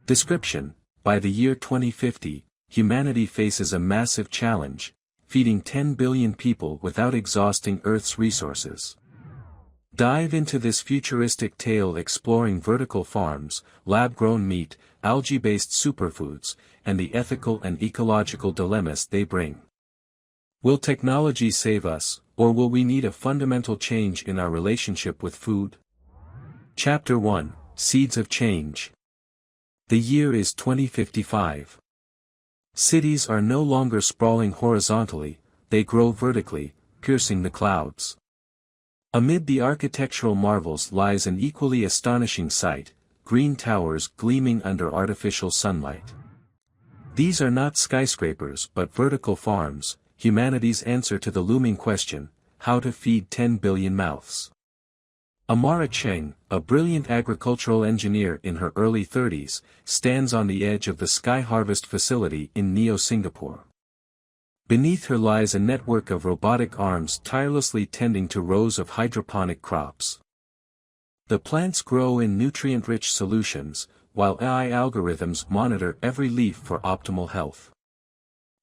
Description: by the year 2050, humanity faces a massive challenge, feeding 10 billion people without exhausting Earth's resources. Dive into this futuristic tale exploring vertical farms, lab-grown meat, algae-based superfoods, and the ethical and ecological dilemmas they bring. Will technology save us, or will we need a fundamental change in our relationship with food? Chapter 1: Seeds of Change. The year is 2055. Cities are no longer sprawling horizontally, they grow vertically, piercing the clouds. Amid the architectural marvels lies an equally astonishing sight: green towers gleaming under artificial sunlight. These are not skyscrapers but vertical farms, humanity's answer to the looming question, how to feed 10 billion mouths. Amara Cheng, a brilliant agricultural engineer in her early 30s, stands on the edge of the Sky Harvest facility in Neo, Singapore. Beneath her lies a network of robotic arms tirelessly tending to rows of hydroponic crops. The plants grow in nutrient-rich solutions, while AI algorithms monitor every leaf for optimal health.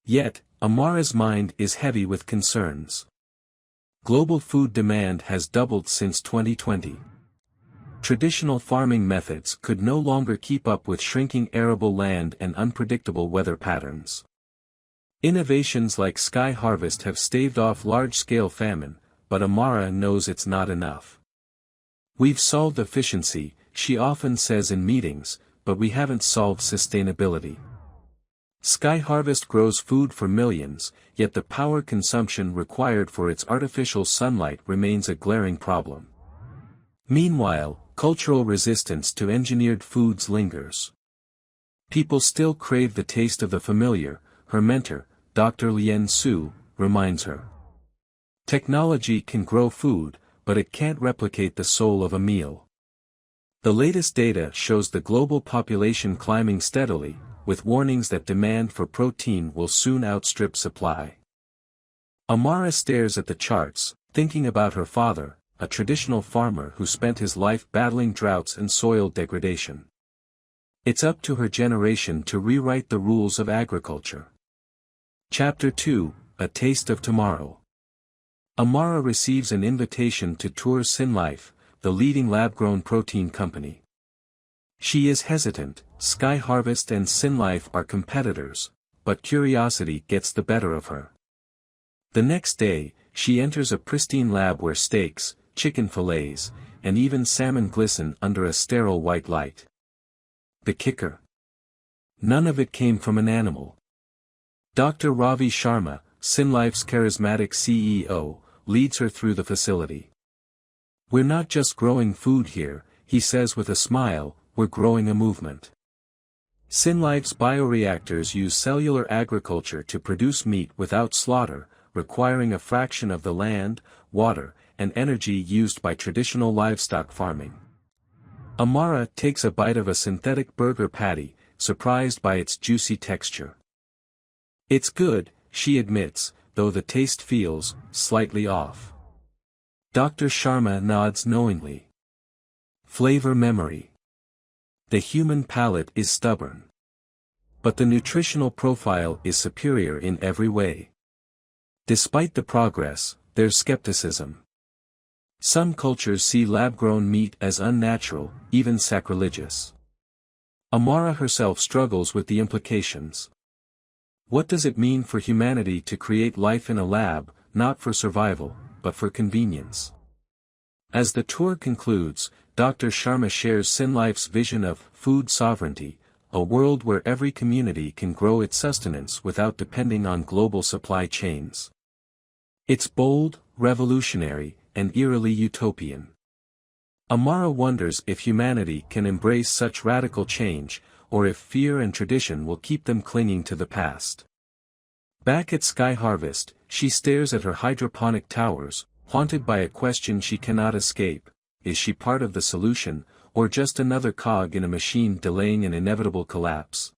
Yet, Amara's mind is heavy with concerns. Global food demand has doubled since 2020. Traditional farming methods could no longer keep up with shrinking arable land and unpredictable weather patterns. Innovations like Sky Harvest have staved off large-scale famine, but Amara knows it's not enough. We've solved efficiency, she often says in meetings, but we haven't solved sustainability. Sky Harvest grows food for millions, yet the power consumption required for its artificial sunlight remains a glaring problem. Meanwhile, cultural resistance to engineered foods lingers. People still crave the taste of the familiar, her mentor, Dr. Lien Su, reminds her. Technology can grow food, but it can't replicate the soul of a meal. The latest data shows the global population climbing steadily, with warnings that demand for protein will soon outstrip supply. Amara stares at the charts, thinking about her father, a traditional farmer who spent his life battling droughts and soil degradation. It's up to her generation to rewrite the rules of agriculture. Chapter 2: A Taste of Tomorrow. Amara receives an invitation to tour SynLife, the leading lab-grown protein company. She is hesitant. Sky Harvest and SynLife are competitors, but curiosity gets the better of her. The next day, she enters a pristine lab where steaks, chicken fillets, and even salmon glisten under a sterile white light. The kicker? None of it came from an animal. Dr. Ravi Sharma, SynLife's charismatic CEO, leads her through the facility. "We're not just growing food here," he says with a smile, "we're growing a movement." SynLife's bioreactors use cellular agriculture to produce meat without slaughter, requiring a fraction of the land, water, and energy used by traditional livestock farming. Amara takes a bite of a synthetic burger patty, surprised by its juicy texture. "It's good," she admits, though the taste feels slightly off. Dr. Sharma nods knowingly. Flavor memory. The human palate is stubborn. But the nutritional profile is superior in every way. Despite the progress, there's skepticism. Some cultures see lab-grown meat as unnatural, even sacrilegious. Amara herself struggles with the implications. What does it mean for humanity to create life in a lab, not for survival, but for convenience? As the tour concludes, Dr. Sharma shares SynLife's vision of food sovereignty, a world where every community can grow its sustenance without depending on global supply chains. It's bold, revolutionary, and eerily utopian. Amara wonders if humanity can embrace such radical change, or if fear and tradition will keep them clinging to the past. Back at Sky Harvest, she stares at her hydroponic towers, haunted by a question she cannot escape: is she part of the solution, or just another cog in a machine delaying an inevitable collapse?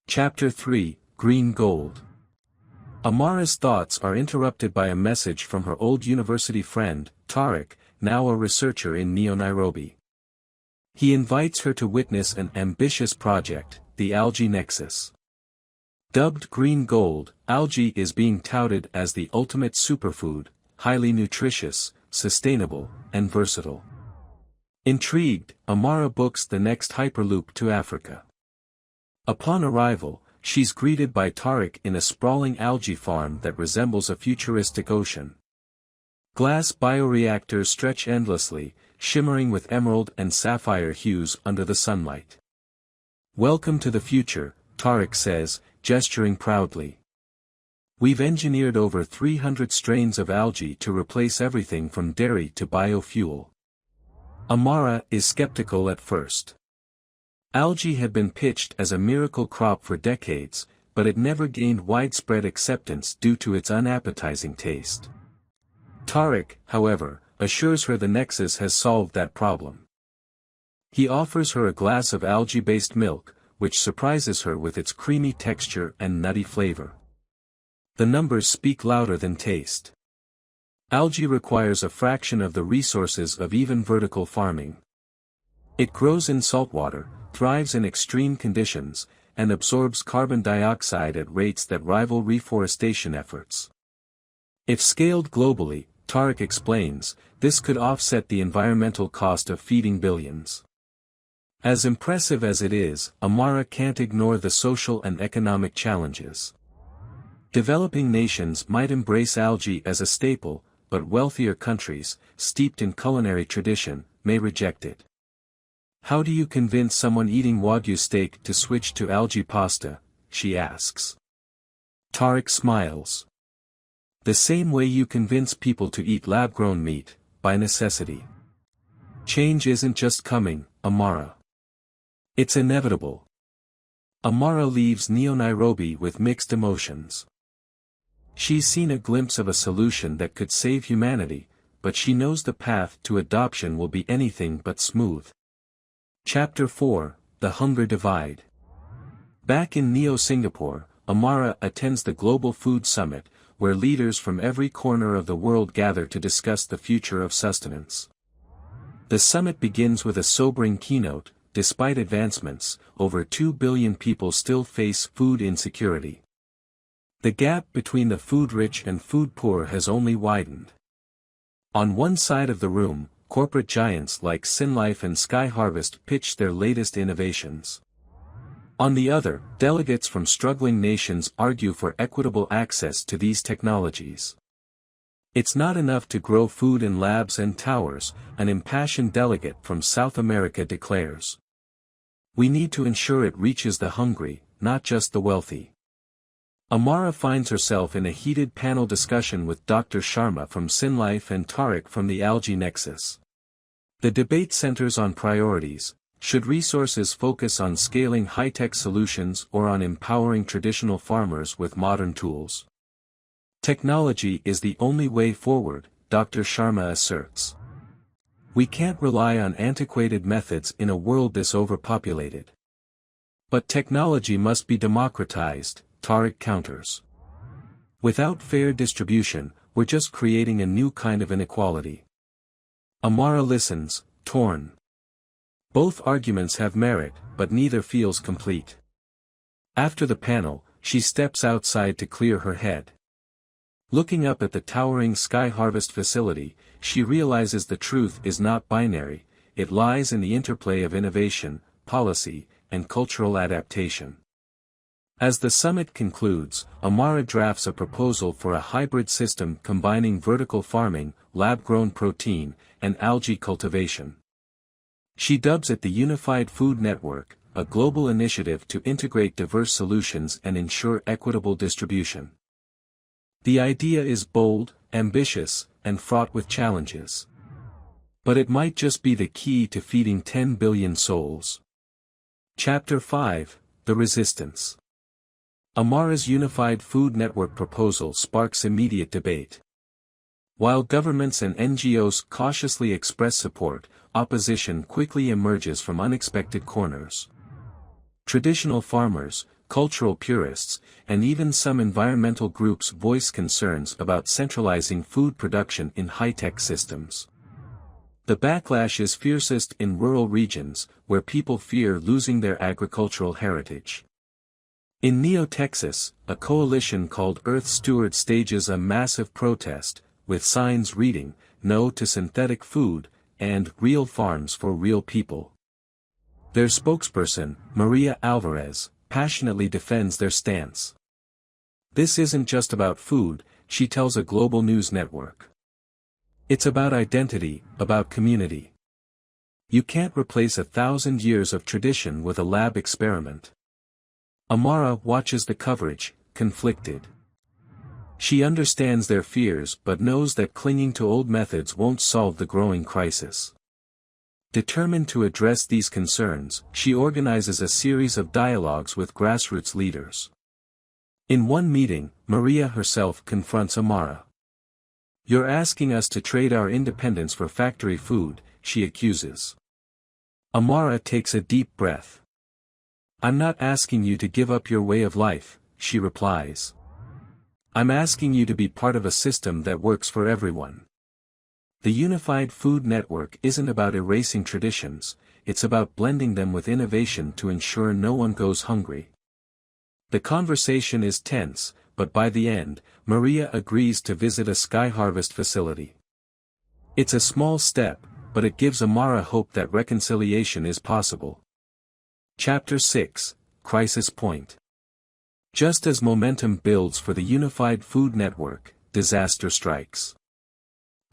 Chapter 3: Green Gold. Amara's thoughts are interrupted by a message from her old university friend, Tariq, now a researcher in Neo Nairobi. He invites her to witness an ambitious project, the algae nexus. Dubbed green gold, algae is being touted as the ultimate superfood, highly nutritious, sustainable, and versatile. Intrigued, Amara books the next hyperloop to Africa. Upon arrival, she's greeted by Tariq in a sprawling algae farm that resembles a futuristic ocean. Glass bioreactors stretch endlessly, shimmering with emerald and sapphire hues under the sunlight. "Welcome to the future," Tariq says, gesturing proudly. "We've engineered over 300 strains of algae to replace everything from dairy to biofuel." Amara is skeptical at first. Algae had been pitched as a miracle crop for decades, but it never gained widespread acceptance due to its unappetizing taste. Tariq, however, assures her the Nexus has solved that problem. He offers her a glass of algae-based milk, which surprises her with its creamy texture and nutty flavor. The numbers speak louder than taste. Algae requires a fraction of the resources of even vertical farming. It grows in saltwater, thrives in extreme conditions, and absorbs carbon dioxide at rates that rival reforestation efforts. If scaled globally, Tariq explains, this could offset the environmental cost of feeding billions. As impressive as it is, Amara can't ignore the social and economic challenges. Developing nations might embrace algae as a staple, but wealthier countries, steeped in culinary tradition, may reject it. "How do you convince someone eating Wagyu steak to switch to algae pasta?" she asks. Tariq smiles. "The same way you convince people to eat lab-grown meat, by necessity. Change isn't just coming, Amara. It's inevitable." Amara leaves Nairobi with mixed emotions. She's seen a glimpse of a solution that could save humanity, but she knows the path to adoption will be anything but smooth. Chapter 4, The Hunger Divide. Back in Singapore, Amara attends the Global Food Summit, where leaders from every corner of the world gather to discuss the future of sustenance. The summit begins with a sobering keynote. Despite advancements, over 2 billion people still face food insecurity. The gap between the food-rich and food-poor has only widened. On one side of the room, corporate giants like Sinlife and Sky Harvest pitch their latest innovations. On the other, delegates from struggling nations argue for equitable access to these technologies. "It's not enough to grow food in labs and towers," an impassioned delegate from South America declares. "We need to ensure it reaches the hungry, not just the wealthy." Amara finds herself in a heated panel discussion with Dr. Sharma from Sinlife and Tariq from the Algae Nexus. The debate centers on priorities. Should resources focus on scaling high-tech solutions or on empowering traditional farmers with modern tools? "Technology is the only way forward," Dr. Sharma asserts. "We can't rely on antiquated methods in a world this overpopulated." "But technology must be democratized," Tariq counters. "Without fair distribution, we're just creating a new kind of inequality." Amara listens, torn. Both arguments have merit, but neither feels complete. After the panel, she steps outside to clear her head. Looking up at the towering Sky Harvest facility, she realizes the truth is not binary, it lies in the interplay of innovation, policy, and cultural adaptation. As the summit concludes, Amara drafts a proposal for a hybrid system combining vertical farming, lab-grown protein, and algae cultivation. She dubs it the Unified Food Network, a global initiative to integrate diverse solutions and ensure equitable distribution. The idea is bold, ambitious, and fraught with challenges. But it might just be the key to feeding 10 billion souls. Chapter 5, The Resistance. Amara's Unified Food Network proposal sparks immediate debate. While governments and NGOs cautiously express support, opposition quickly emerges from unexpected corners. Traditional farmers, cultural purists, and even some environmental groups voice concerns about centralizing food production in high-tech systems. The backlash is fiercest in rural regions, where people fear losing their agricultural heritage. In Neo-Texas, a coalition called Earth Steward stages a massive protest, with signs reading, "No to synthetic food," and "Real farms for real people." Their spokesperson, Maria Alvarez, passionately defends their stance. This isn't just about food, she tells a global news network. It's about identity, about community. You can't replace 1,000 years of tradition with a lab experiment. Amara watches the coverage, conflicted. She understands their fears but knows that clinging to old methods won't solve the growing crisis. Determined to address these concerns, she organizes a series of dialogues with grassroots leaders. In one meeting, Maria herself confronts Amara. "You're asking us to trade our independence for factory food," she accuses. Amara takes a deep breath. "I'm not asking you to give up your way of life," she replies. "I'm asking you to be part of a system that works for everyone." The Unified Food Network isn't about erasing traditions, it's about blending them with innovation to ensure no one goes hungry. The conversation is tense, but by the end, Maria agrees to visit a sky harvest facility. It's a small step, but it gives Amara hope that reconciliation is possible. Chapter 6, Crisis Point. Just as momentum builds for the Unified Food Network, disaster strikes.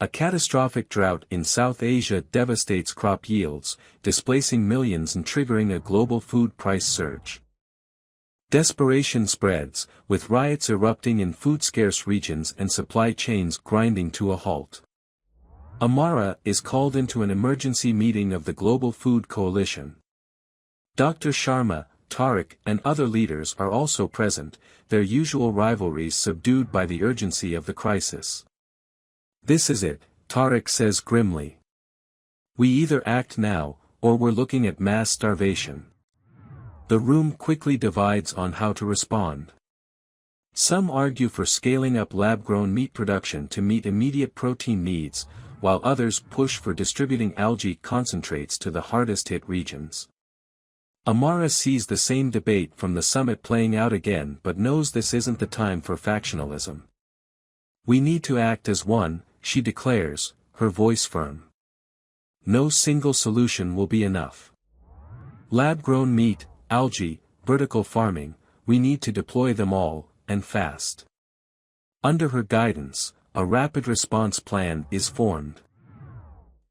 A catastrophic drought in South Asia devastates crop yields, displacing millions and triggering a global food price surge. Desperation spreads, with riots erupting in food-scarce regions and supply chains grinding to a halt. Amara is called into an emergency meeting of the Global Food Coalition. Dr. Sharma, Tariq and other leaders are also present, their usual rivalries subdued by the urgency of the crisis. "This is it," Tariq says grimly. "We either act now, or we're looking at mass starvation." The room quickly divides on how to respond. Some argue for scaling up lab-grown meat production to meet immediate protein needs, while others push for distributing algae concentrates to the hardest-hit regions. Amara sees the same debate from the summit playing out again but knows this isn't the time for factionalism. "We need to act as one," she declares, her voice firm. "No single solution will be enough. Lab-grown meat, algae, vertical farming, we need to deploy them all, and fast." Under her guidance, a rapid response plan is formed.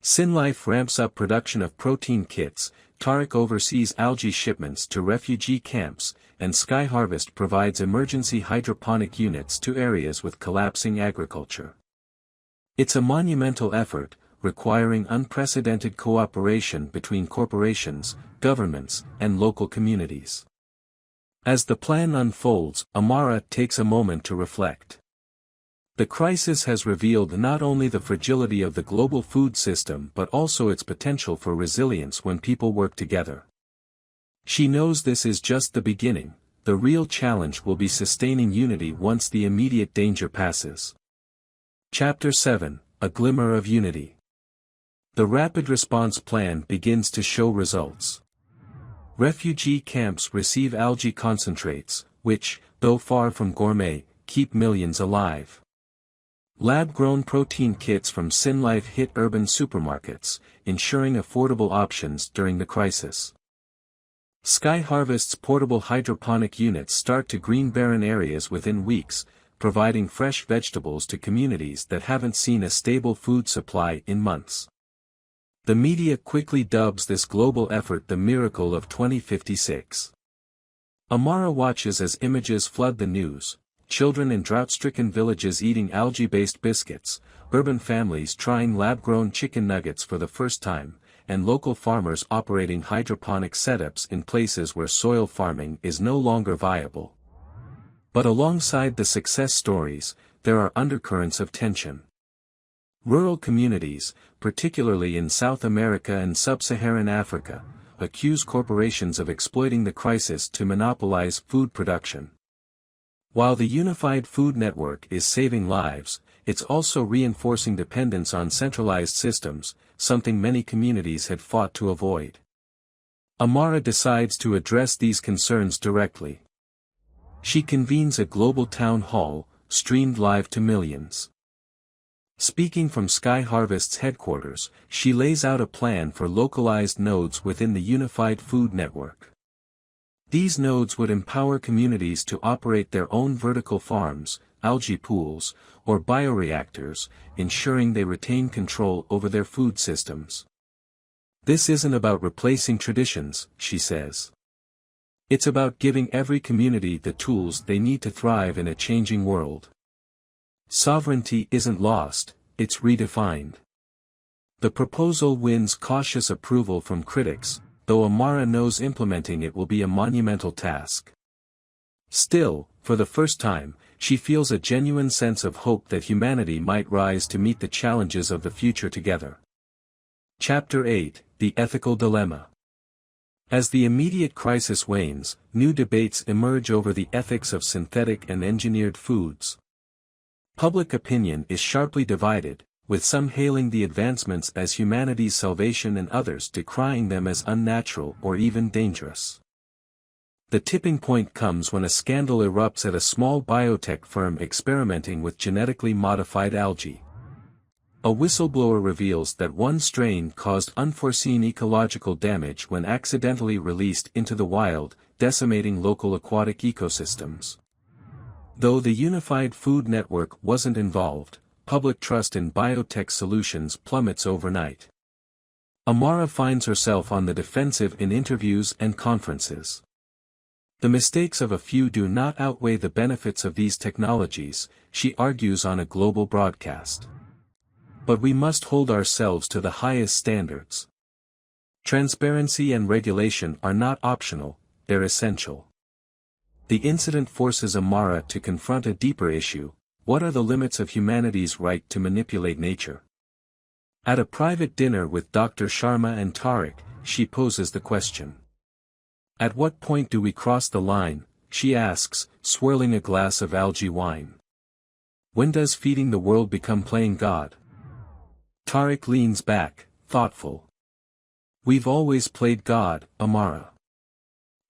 Sinlife ramps up production of protein kits, Tariq oversees algae shipments to refugee camps, and Sky Harvest provides emergency hydroponic units to areas with collapsing agriculture. It's a monumental effort, requiring unprecedented cooperation between corporations, governments, and local communities. As the plan unfolds, Amara takes a moment to reflect. The crisis has revealed not only the fragility of the global food system but also its potential for resilience when people work together. She knows this is just the beginning, the real challenge will be sustaining unity once the immediate danger passes. Chapter 7, A Glimmer of Unity. The rapid response plan begins to show results. Refugee camps receive algae concentrates, which, though far from gourmet, keep millions alive. Lab-grown protein kits from Sinlife hit urban supermarkets, ensuring affordable options during the crisis. Sky Harvest's portable hydroponic units start to green barren areas within weeks, providing fresh vegetables to communities that haven't seen a stable food supply in months. The media quickly dubs this global effort the miracle of 2056. Amara watches as images flood the news. Children in drought-stricken villages eating algae-based biscuits, urban families trying lab-grown chicken nuggets for the first time, and local farmers operating hydroponic setups in places where soil farming is no longer viable. But alongside the success stories, there are undercurrents of tension. Rural communities, particularly in South America and Sub-Saharan Africa, accuse corporations of exploiting the crisis to monopolize food production. While the Unified Food Network is saving lives, it's also reinforcing dependence on centralized systems, something many communities had fought to avoid. Amara decides to address these concerns directly. She convenes a global town hall, streamed live to millions. Speaking from Sky Harvest's headquarters, she lays out a plan for localized nodes within the Unified Food Network. These nodes would empower communities to operate their own vertical farms, algae pools, or bioreactors, ensuring they retain control over their food systems. This isn't about replacing traditions, she says. It's about giving every community the tools they need to thrive in a changing world. Sovereignty isn't lost, it's redefined. The proposal wins cautious approval from critics, though Amara knows implementing it will be a monumental task. Still, for the first time, she feels a genuine sense of hope that humanity might rise to meet the challenges of the future together. Chapter 8, The Ethical Dilemma. As the immediate crisis wanes, new debates emerge over the ethics of synthetic and engineered foods. Public opinion is sharply divided, with some hailing the advancements as humanity's salvation and others decrying them as unnatural or even dangerous. The tipping point comes when a scandal erupts at a small biotech firm experimenting with genetically modified algae. A whistleblower reveals that one strain caused unforeseen ecological damage when accidentally released into the wild, decimating local aquatic ecosystems. Though the Unified Food Network wasn't involved, public trust in biotech solutions plummets overnight. Amara finds herself on the defensive in interviews and conferences. The mistakes of a few do not outweigh the benefits of these technologies, she argues on a global broadcast. But we must hold ourselves to the highest standards. Transparency and regulation are not optional, they're essential. The incident forces Amara to confront a deeper issue: what are the limits of humanity's right to manipulate nature? At a private dinner with Dr. Sharma and Tariq, she poses the question. At what point do we cross the line, she asks, swirling a glass of algae wine. When does feeding the world become playing God? Tariq leans back, thoughtful. We've always played God, Amara.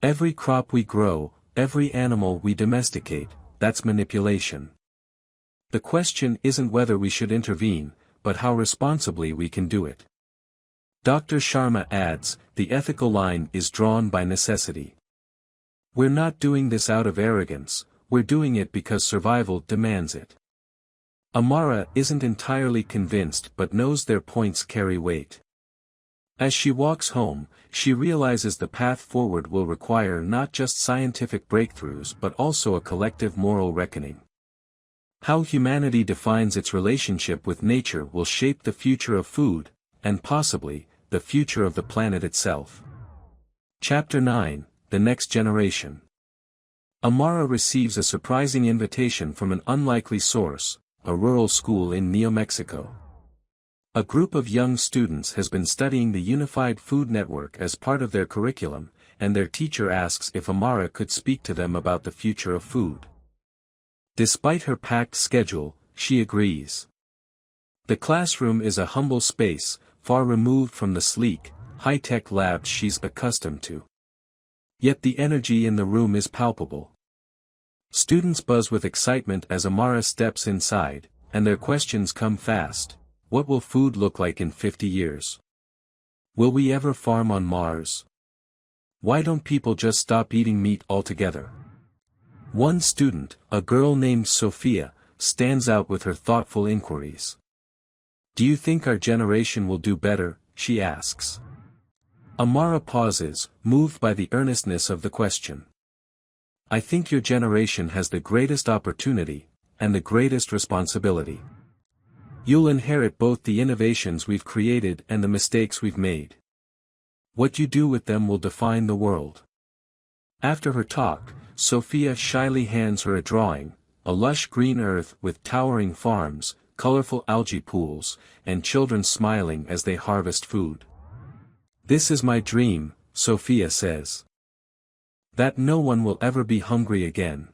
Every crop we grow, every animal we domesticate, that's manipulation. The question isn't whether we should intervene, but how responsibly we can do it. Dr. Sharma adds, the ethical line is drawn by necessity. We're not doing this out of arrogance, we're doing it because survival demands it. Amara isn't entirely convinced but knows their points carry weight. As she walks home, she realizes the path forward will require not just scientific breakthroughs but also a collective moral reckoning. How humanity defines its relationship with nature will shape the future of food, and possibly, the future of the planet itself. Chapter 9, The Next Generation. Amara receives a surprising invitation from an unlikely source, a rural school in New Mexico. A group of young students has been studying the Unified Food Network as part of their curriculum, and their teacher asks if Amara could speak to them about the future of food. Despite her packed schedule, she agrees. The classroom is a humble space, far removed from the sleek, high-tech labs she's accustomed to. Yet the energy in the room is palpable. Students buzz with excitement as Amara steps inside, and their questions come fast. What will food look like in 50 years? Will we ever farm on Mars? Why don't people just stop eating meat altogether? One student, a girl named Sophia, stands out with her thoughtful inquiries. Do you think our generation will do better? She asks. Amara pauses, moved by the earnestness of the question. I think your generation has the greatest opportunity, and the greatest responsibility. You'll inherit both the innovations we've created and the mistakes we've made. What you do with them will define the world. After her talk, Sophia shyly hands her a drawing, a lush green earth with towering farms, colorful algae pools, and children smiling as they harvest food. This is my dream, Sophia says. That no one will ever be hungry again.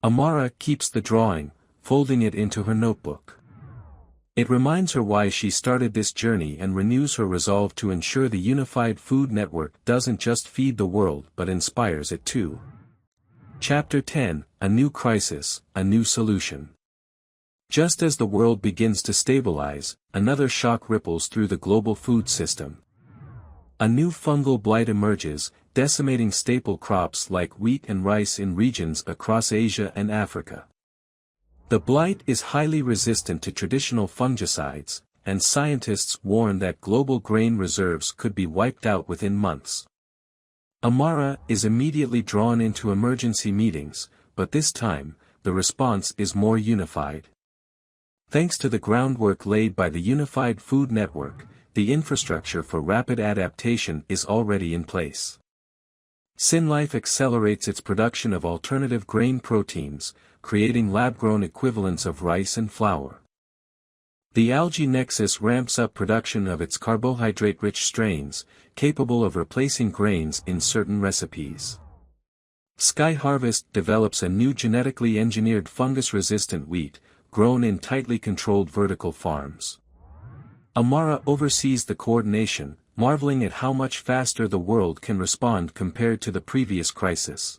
Amara keeps the drawing, folding it into her notebook. It reminds her why she started this journey and renews her resolve to ensure the unified food network doesn't just feed the world but inspires it too. Chapter 10, A New Crisis, A New Solution. Just as the world begins to stabilize, another shock ripples through the global food system. A new fungal blight emerges, decimating staple crops like wheat and rice in regions across Asia and Africa. The blight is highly resistant to traditional fungicides, and scientists warn that global grain reserves could be wiped out within months. Amara is immediately drawn into emergency meetings, but this time, the response is more unified. Thanks to the groundwork laid by the Unified Food Network, the infrastructure for rapid adaptation is already in place. SynLife accelerates its production of alternative grain proteins, creating lab-grown equivalents of rice and flour. The algae nexus ramps up production of its carbohydrate-rich strains, capable of replacing grains in certain recipes. Sky Harvest develops a new genetically engineered fungus-resistant wheat, grown in tightly controlled vertical farms. Amara oversees the coordination, marveling at how much faster the world can respond compared to the previous crisis.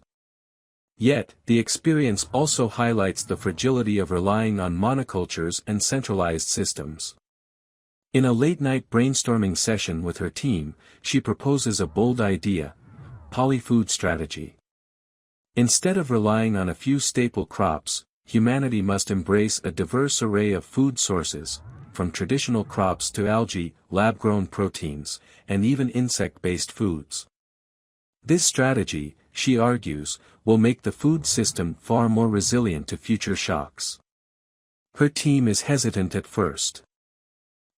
Yet, the experience also highlights the fragility of relying on monocultures and centralized systems. In a late-night brainstorming session with her team, she proposes a bold idea: polyfood strategy. Instead of relying on a few staple crops, humanity must embrace a diverse array of food sources, from traditional crops to algae, lab-grown proteins, and even insect-based foods. This strategy, she argues, will make the food system far more resilient to future shocks. Her team is hesitant at first.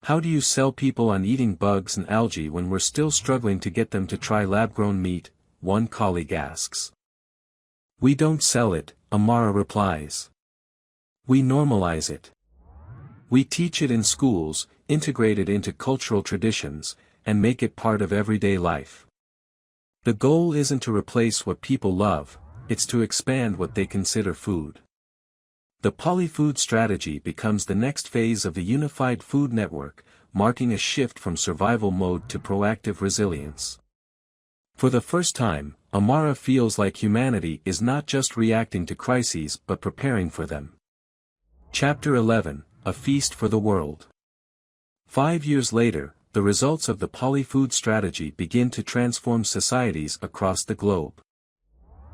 How do you sell people on eating bugs and algae when we're still struggling to get them to try lab-grown meat? One colleague asks. We don't sell it, Amara replies. We normalize it. We teach it in schools, integrate it into cultural traditions, and make it part of everyday life. The goal isn't to replace what people love, it's to expand what they consider food. The polyfood strategy becomes the next phase of the Unified Food Network, marking a shift from survival mode to proactive resilience. For the first time, Amara feels like humanity is not just reacting to crises but preparing for them. Chapter 11, A Feast for the World. 5 years later, the results of the polyfood strategy begin to transform societies across the globe.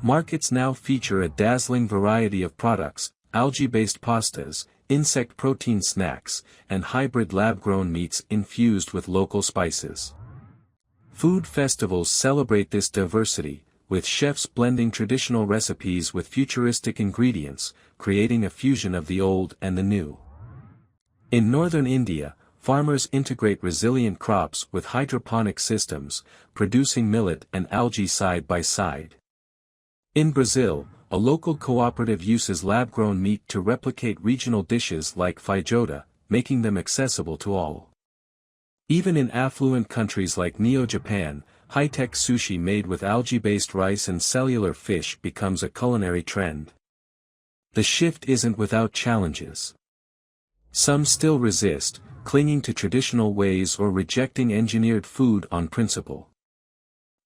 Markets now feature a dazzling variety of products: algae-based pastas, insect protein snacks, and hybrid lab-grown meats infused with local spices. Food festivals celebrate this diversity, with chefs blending traditional recipes with futuristic ingredients, creating a fusion of the old and the new. In northern India, farmers integrate resilient crops with hydroponic systems, producing millet and algae side by side. In Brazil, a local cooperative uses lab-grown meat to replicate regional dishes like feijoada, making them accessible to all. Even in affluent countries like Neo-Japan, high-tech sushi made with algae-based rice and cellular fish becomes a culinary trend. The shift isn't without challenges. Some still resist, clinging to traditional ways or rejecting engineered food on principle.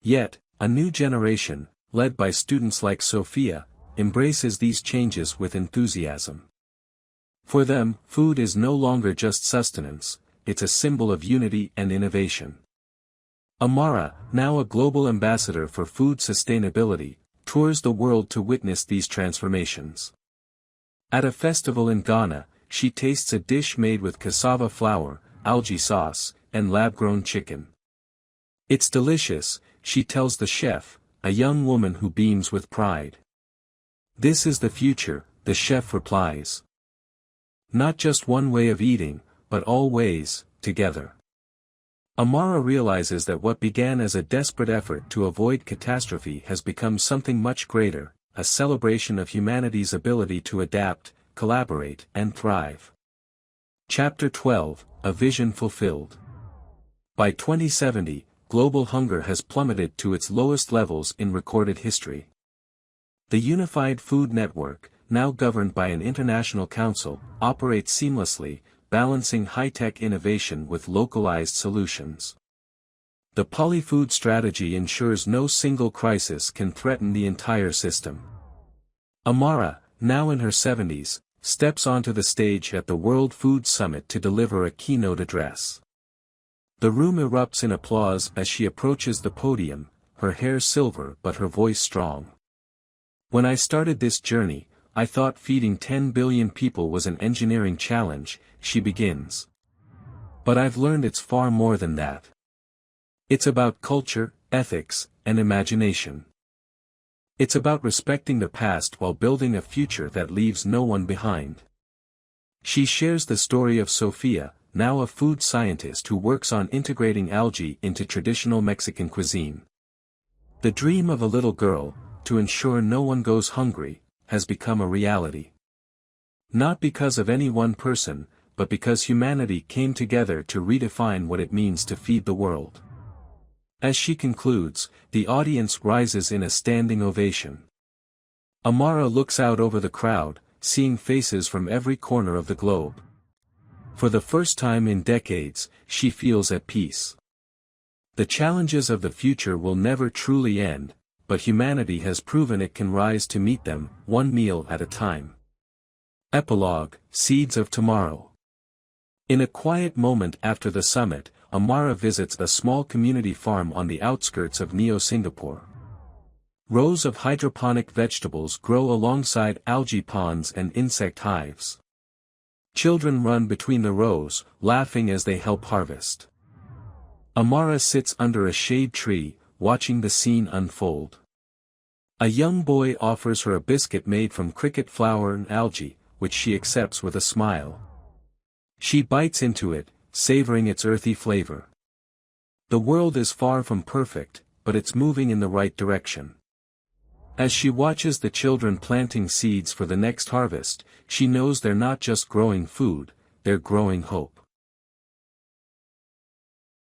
Yet, a new generation, led by students like Sophia, embraces these changes with enthusiasm. For them, food is no longer just sustenance, it's a symbol of unity and innovation. Amara, now a global ambassador for food sustainability, tours the world to witness these transformations. At a festival in Ghana, she tastes a dish made with cassava flour, algae sauce, and lab-grown chicken. It's delicious, she tells the chef, a young woman who beams with pride. This is the future, the chef replies. Not just one way of eating, but all ways, together. Amara realizes that what began as a desperate effort to avoid catastrophe has become something much greater, a celebration of humanity's ability to adapt, collaborate, and thrive. Chapter 12, A Vision Fulfilled. By 2070, global hunger has plummeted to its lowest levels in recorded history. The Unified Food Network, now governed by an international council, operates seamlessly, balancing high-tech innovation with localized solutions. The polyfood strategy ensures no single crisis can threaten the entire system. Amara, now in her 70s, steps onto the stage at the World Food Summit to deliver a keynote address. The room erupts in applause as she approaches the podium, her hair silver but her voice strong. When I started this journey, I thought feeding 10 billion people was an engineering challenge, she begins. But I've learned it's far more than that. It's about culture, ethics, and imagination. It's about respecting the past while building a future that leaves no one behind. She shares the story of Sofia, now a food scientist who works on integrating algae into traditional Mexican cuisine. The dream of a little girl, to ensure no one goes hungry, has become a reality. Not because of any one person, but because humanity came together to redefine what it means to feed the world. As she concludes, the audience rises in a standing ovation. Amara looks out over the crowd, seeing faces from every corner of the globe. For the first time in decades, she feels at peace. The challenges of the future will never truly end, but humanity has proven it can rise to meet them, one meal at a time. Epilogue, Seeds of Tomorrow. In a quiet moment after the summit, Amara visits a small community farm on the outskirts of Neo-Singapore. Rows of hydroponic vegetables grow alongside algae ponds and insect hives. Children run between the rows, laughing as they help harvest. Amara sits under a shade tree, watching the scene unfold. A young boy offers her a biscuit made from cricket flour and algae, which she accepts with a smile. She bites into it, savoring its earthy flavor. The world is far from perfect, but it's moving in the right direction. As she watches the children planting seeds for the next harvest, she knows they're not just growing food, they're growing hope.